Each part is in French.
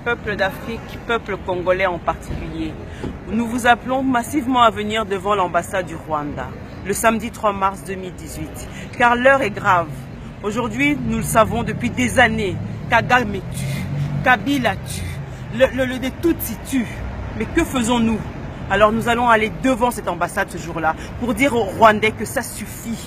peuple d'Afrique, peuple congolais en particulier, nous vous appelons massivement à venir devant l'ambassade du Rwanda, le samedi 3 mars 2018, car l'heure est grave. Aujourd'hui, nous le savons depuis des années, Kagame tue, Kabila tue, le Tutsi tue. Mais que faisons-nous? Alors nous allons aller devant cette ambassade ce jour-là pour dire aux Rwandais que ça suffit.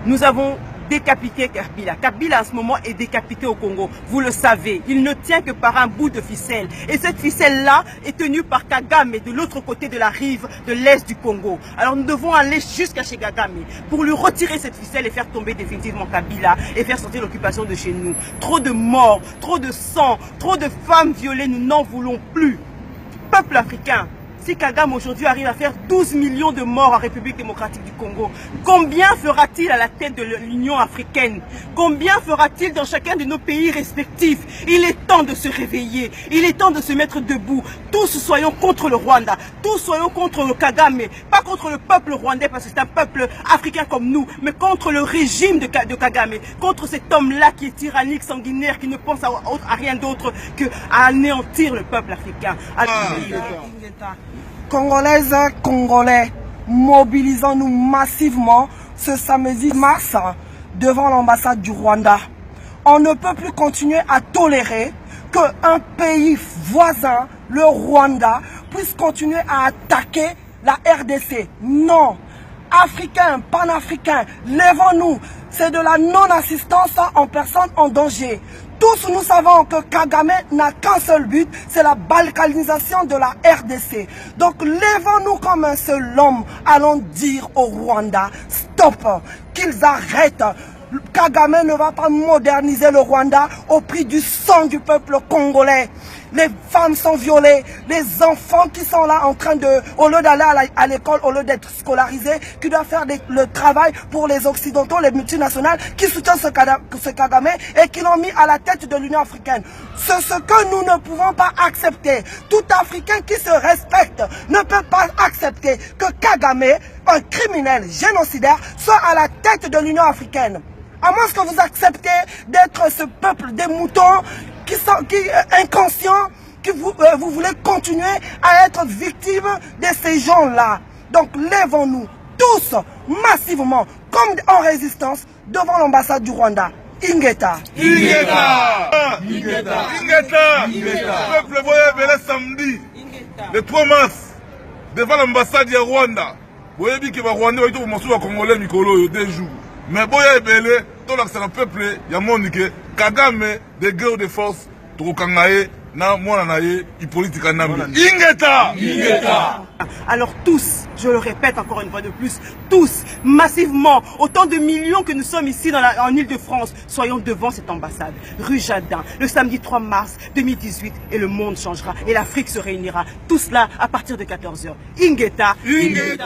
Nous avons décapité Kabila. Kabila en ce moment est décapité au Congo. Vous le savez, il ne tient que par un bout de ficelle. Et cette ficelle-là est tenue par Kagame de l'autre côté de la rive de l'est du Congo. Alors nous devons aller jusqu'à chez Kagame pour lui retirer cette ficelle et faire tomber définitivement Kabila et faire sortir l'occupation de chez nous. Trop de morts, trop de sang, trop de femmes violées, nous n'en voulons plus. Peuple africain, si Kagame aujourd'hui arrive à faire 12 millions de morts en République démocratique du Congo, combien fera-t-il à la tête de l'Union africaine? Combien fera-t-il dans chacun de nos pays respectifs? Il est temps de se réveiller, il est temps de se mettre debout. Tous soyons contre le Rwanda, tous soyons contre le Kagame, pas contre le peuple rwandais parce que c'est un peuple africain comme nous, mais contre le régime de Kagame, contre cet homme-là qui est tyrannique, sanguinaire, qui ne pense à rien d'autre qu'à anéantir le peuple africain. Congolaises, Congolais, mobilisons-nous massivement ce samedi mars devant l'ambassade du Rwanda. On ne peut plus continuer à tolérer qu'un pays voisin, le Rwanda, puisse continuer à attaquer la RDC. Non, Africains, panafricains, lèvons-nous. C'est de la non-assistance en personne en danger. Tous nous savons que Kagame n'a qu'un seul but, c'est la balkanisation de la RDC. Donc lèvons-nous comme un seul homme, allons dire au Rwanda, stop, qu'ils arrêtent. Kagame ne va pas moderniser le Rwanda au prix du sang du peuple congolais. Les femmes sont violées, les enfants qui sont là en train de, au lieu d'aller à l'école, au lieu d'être scolarisés, qui doivent faire le travail pour les Occidentaux, les multinationales, qui soutiennent ce Kagame et qui l'ont mis à la tête de l'Union africaine. C'est ce que nous ne pouvons pas accepter. Tout Africain qui se respecte ne peut pas accepter que Kagame, un criminel génocidaire, soit à la tête de l'Union africaine. À moins que vous acceptez d'être ce peuple des moutons qui inconscients, que vous voulez continuer à être victime de ces gens-là. Donc lèvons-nous tous massivement, comme en résistance, devant l'ambassade du Rwanda. Ingeta. Ingeta. Ingeta. Ingeta. Le peuple voyait le samedi, le 3 mars, devant l'ambassade du Rwanda. Vous voyez que les Rwandais ont Congolais Mikolo 2 jours. Mais boya ebele to la le peuple ya monike Kagame de guerre de force to kangaye na mwana na ye politique nambi Ingeta. Ingeta. Alors tous, je le répète encore une fois de plus, tous, massivement, autant de millions que nous sommes ici en Île-de-France, soyons devant cette ambassade, rue Jardin, le samedi 3 mars 2018 et le monde changera et l'Afrique se réunira. Tout cela à partir de 14 h. Ingeta. Ingeta.